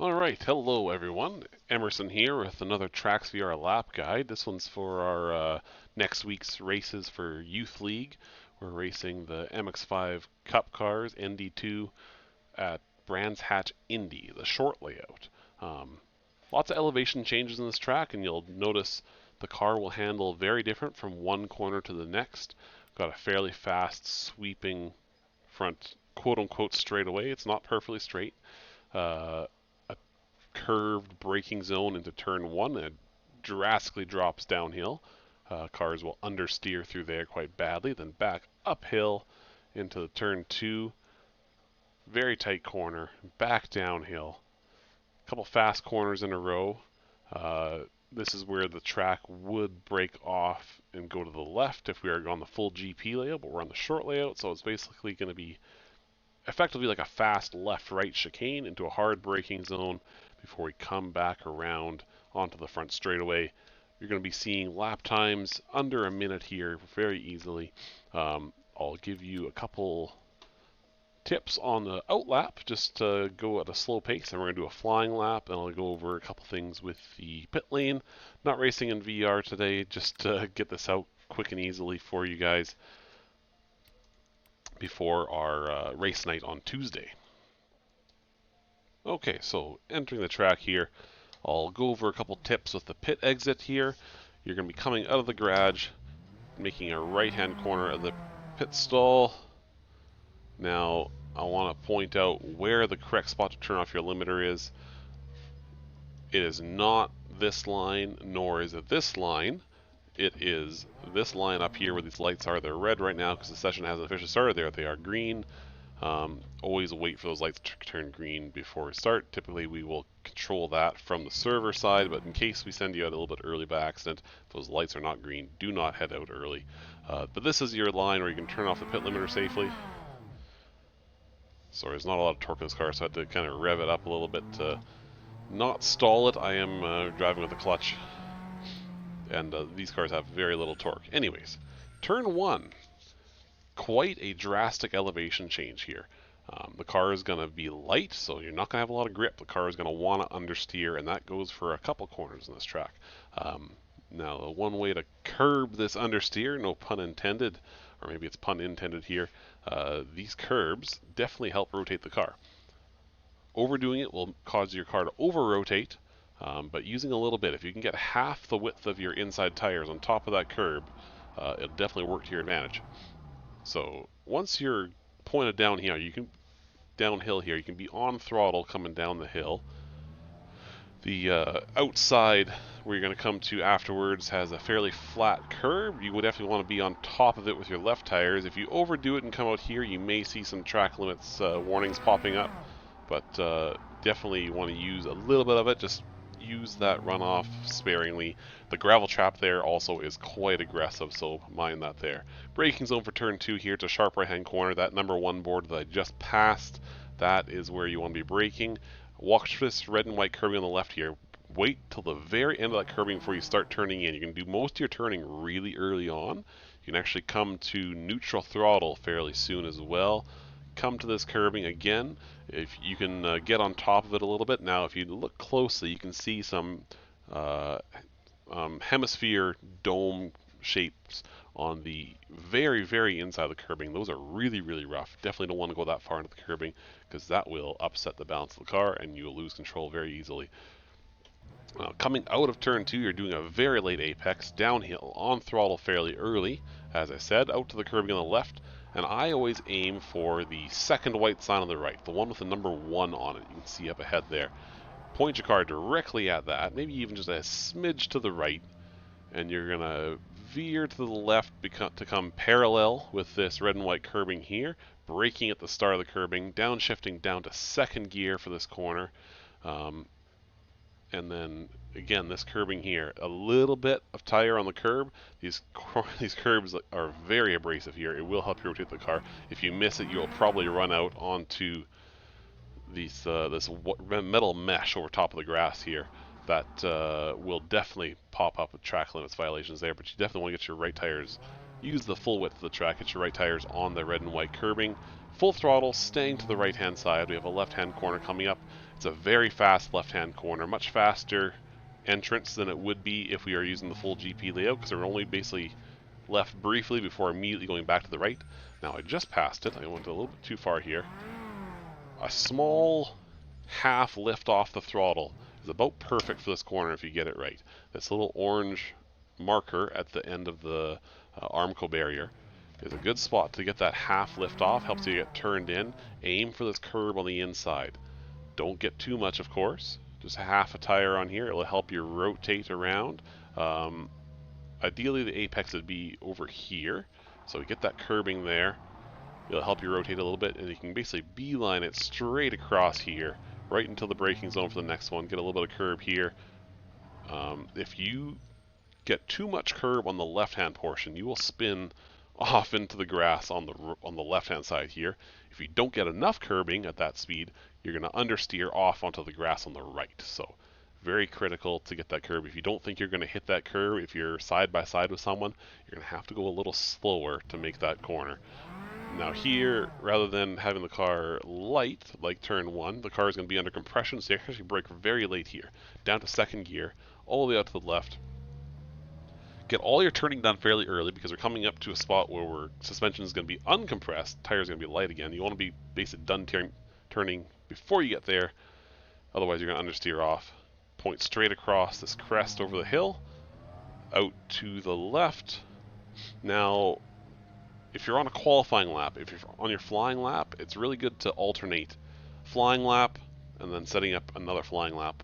Alright, hello everyone. Emerson here with another Tracks VR lap guide. This one's for our next week's races for Youth League. We're racing the MX5 Cup cars, ND2, at Brands Hatch Indy, the short layout. Lots of elevation changes in this track, and you'll notice the car will handle very different from one corner to the next. Got a fairly fast, sweeping front, quote unquote, straightaway. It's not perfectly straight. A curved braking zone into turn one, and it drastically drops downhill. Cars will understeer through there quite badly, then back uphill into the turn two, very tight corner, back downhill. A couple fast corners in a row. Uh, this is where the track would break off and go to the left if we are on the full GP layout, but we're on the short layout, so it's basically going to be effectively like a fast left-right chicane into a hard braking zone before we come back around onto the front straightaway. You're going to be seeing lap times under a minute here very easily. I'll give you a couple tips on the outlap, just to go at a slow pace, and we're going to do a flying lap, and I'll go over a couple things with the pit lane. Not racing in VR today, just to get this out quick and easily for you guys before our race night on Tuesday. Okay, so entering the track here, I'll go over a couple tips with the pit exit here. You're going to be coming out of the garage, making a right-hand corner of the pit stall. Now, I want to point out where the correct spot to turn off your limiter is. It is not this line, nor is it this line. It is this line up here where these lights are. They're red right now because the session hasn't officially started there. They are green. Always wait for those lights to turn green before we start. Typically we will control that from the server side, but in case we send you out a little bit early by accident, if those lights are not green, do not head out early. But this is your line where you can turn off the pit limiter safely. Sorry, there's not a lot of torque in this car, so I had to kind of rev it up a little bit to not stall it. I am driving with a clutch, and these cars have very little torque. Anyways, turn one. Quite a drastic elevation change here. The car is going to be light, so you're not going to have a lot of grip. The car is going to want to understeer, and that goes for a couple corners in this track. Now, the one way to curb this understeer, no pun intended, or maybe it's pun intended here, these curbs definitely help rotate the car. Overdoing it will cause your car to over-rotate, but using a little bit, if you can get half the width of your inside tires on top of that curb, it'll definitely work to your advantage. So once you're pointed down here, you can downhill here. You can be on throttle coming down the hill. The outside where you're going to come to afterwards has a fairly flat curb. You would definitely want to be on top of it with your left tires. If you overdo it and come out here, you may see some track limits warnings popping up, but definitely you want to use a little bit of it. Just use that runoff sparingly. The gravel trap there also is quite aggressive, so mind that there. Braking zone for turn two here. It's a sharp right-hand corner. That number one board that I just passed, that is where you want to be braking. Watch this red and white curbing on the left here. Wait till the very end of that curbing before you start turning in. You can do most of your turning really early on. You can actually come to neutral throttle fairly soon as well. Come to this curbing again. If you can get on top of it a little bit. Now, if you look closely, you can see some hemisphere dome shapes on the very, very inside of the curbing. Those are really, really rough. Definitely don't want to go that far into the curbing because that will upset the balance of the car and you will lose control very easily. Coming out of turn two, you're doing a very late apex, downhill, on throttle fairly early, as I said, out to the curbing on the left, and I always aim for the second white sign on the right, the one with the number 1 on it. You can see up ahead there. Point your car directly at that, maybe even just a smidge to the right, and you're going to veer to the left to come parallel with this red and white curbing here, braking at the start of the curbing, downshifting down to second gear for this corner, and then again this curbing here, a little bit of tire on the curb. These curbs are very abrasive here. It will help you rotate the car. If you miss it, you'll probably run out onto this metal mesh over top of the grass here. That will definitely pop up with track limits violations there, but you definitely want to get your right tires, use the full width of the track, get your right tires on the red and white curbing Full throttle, staying to the right-hand side. We have a left-hand corner coming up. It's a very fast left-hand corner, much faster entrance than it would be if we are using the full GP layout, because we're only basically left briefly before immediately going back to the right. Now I just passed it. I went a little bit too far here. A small half lift off the throttle is about perfect for this corner if you get it right. This little orange marker at the end of the Armco barrier is a good spot to get that half lift off, helps you get turned in. Aim for this curb on the inside. Don't get too much, of course. Just half a tire on here. It'll help you rotate around. Ideally, the apex would be over here. So get that curbing there. It'll help you rotate a little bit, and you can basically beeline it straight across here, right until the braking zone for the next one. Get a little bit of curb here. If you get too much curb on the left-hand portion, you will spin off into the grass on the left-hand side here. If you don't get enough curbing at that speed, you're going to understeer off onto the grass on the right. So very critical to get that curb. If you don't think you're going to hit that curb, if you're side by side with someone, you're going to have to go a little slower to make that corner. Now here, rather than having the car light, like turn 1, the car is going to be under compression, so you actually brake very late here. Down to second gear, all the way out to the left. Get all your turning done fairly early, because we're coming up to a spot where suspension is going to be uncompressed, tires are going to be light again. You want to be basically done turning before you get there, otherwise you're going to understeer off. Point straight across this crest over the hill, out to the left. Now, if you're on a qualifying lap, if you're on your flying lap, it's really good to alternate flying lap and then setting up another flying lap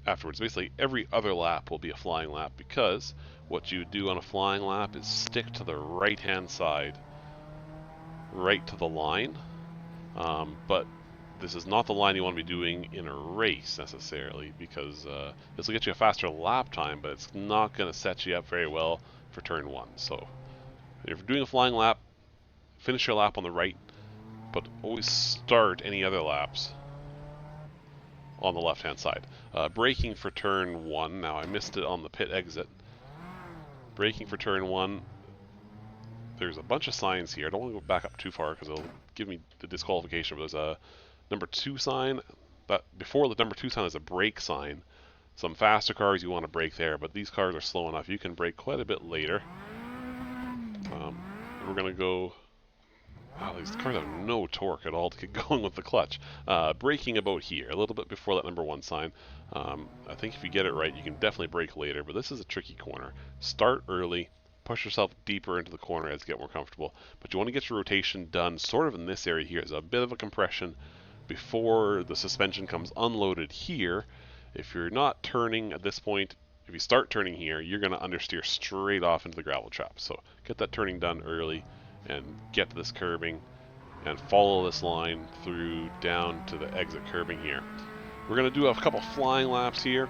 afterwards. Basically, every other lap will be a flying lap, because what you do on a flying lap is stick to the right-hand side, right to the line. But this is not the line you want to be doing in a race necessarily, because this will get you a faster lap time, but it's not going to set you up very well for turn 1. So if you're doing a flying lap, finish your lap on the right, but always start any other laps on the left-hand side. Braking for turn 1. Now I missed it on the pit exit. Braking for turn 1. There's a bunch of signs here. I don't want to go back up too far because it'll give me the disqualification. But there's a number 2 sign. But before the number 2 sign, there's a brake sign. Some faster cars, you want to brake there, but these cars are slow enough. You can brake quite a bit later. We're going to go... Wow, these cars have no torque at all to get going with the clutch. Braking about here, a little bit before that number 1 sign. I think if you get it right, you can definitely brake later, but this is a tricky corner. Start early, push yourself deeper into the corner as you get more comfortable. But you want to get your rotation done sort of in this area here. There's a bit of a compression before the suspension comes unloaded here. If you're not turning at this point, if you start turning here, you're going to understeer straight off into the gravel trap. So get that turning done early and get to this curbing and follow this line through down to the exit curbing here. We're going to do a couple flying laps here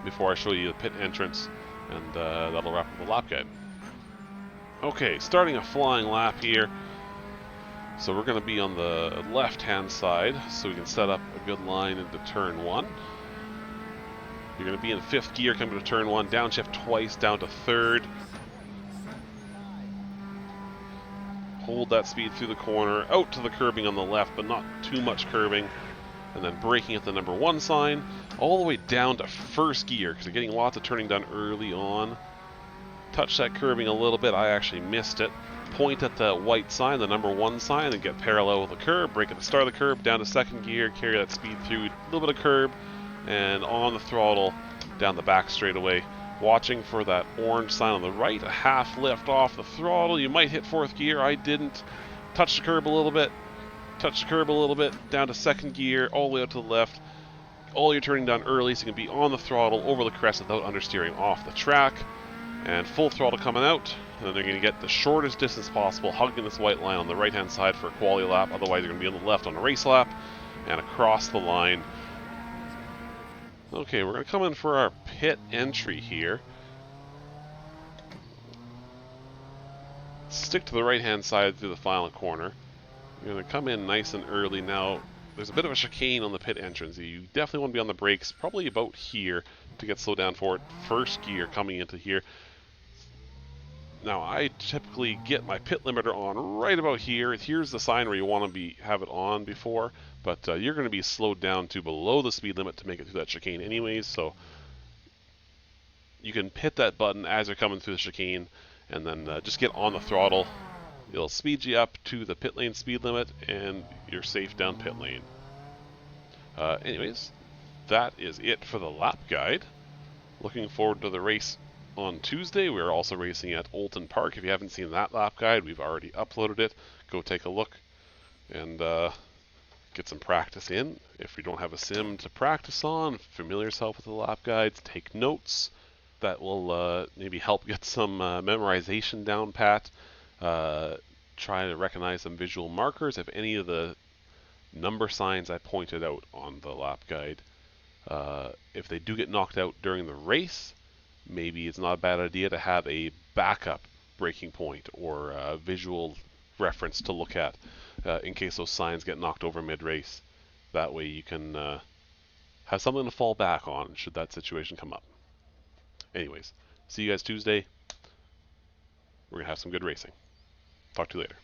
before I show you the pit entrance, and that'll wrap up the lap guide. Okay, starting a flying lap here. So we're going to be on the left-hand side, so we can set up a good line into turn 1. You're going to be in 5th gear coming to turn 1, downshift twice down to 3rd. Hold that speed through the corner, out to the curbing on the left, but not too much curbing. And then braking at the number 1 sign, all the way down to 1st gear, because you're getting lots of turning done early on. Touch that curbing a little bit, I actually missed it. Point at the white sign, the number 1 sign, and get parallel with the curb. Brake at the start of the curb, down to 2nd gear, carry that speed through, a little bit of curb, and on the throttle, down the back straightaway. Watching for that orange sign on the right, a half lift off the throttle. You might hit 4th gear, I didn't. Touch the curb a little bit, touch the curb a little bit, down to 2nd gear, all the way out to the left. All your turning done early, so you can be on the throttle over the crest without understeering off the track. And full throttle coming out, and then they're going to get the shortest distance possible, hugging this white line on the right-hand side for a quality lap. Otherwise, you're going to be on the left on a race lap, and across the line. Okay, we're going to come in for our pit entry here. Stick to the right-hand side through the final corner. You're going to come in nice and early. Now, there's a bit of a chicane on the pit entrance. You definitely want to be on the brakes, probably about here, to get slowed down for it. 1st gear coming into here. Now I typically get my pit limiter on right about here. Here's the sign where you want to have it on before, but you're going to be slowed down to below the speed limit to make it through that chicane anyways, so you can hit that button as you're coming through the chicane, and then just get on the throttle. It'll speed you up to the pit lane speed limit, and you're safe down pit lane. Anyways, that is it for the lap guide. Looking forward to the race on Tuesday. We're also racing at Oulton Park. If you haven't seen that lap guide, we've already uploaded it. Go take a look and get some practice in. If you don't have a sim to practice on, familiar yourself with the lap guides, take notes. That will maybe help get some memorization down pat. Try to recognize some visual markers. If any of the number signs I pointed out on the lap guide, if they do get knocked out during the race, maybe it's not a bad idea to have a backup braking point or a visual reference to look at in case those signs get knocked over mid-race. That way you can have something to fall back on should that situation come up. Anyways, see you guys Tuesday. We're going to have some good racing. Talk to you later.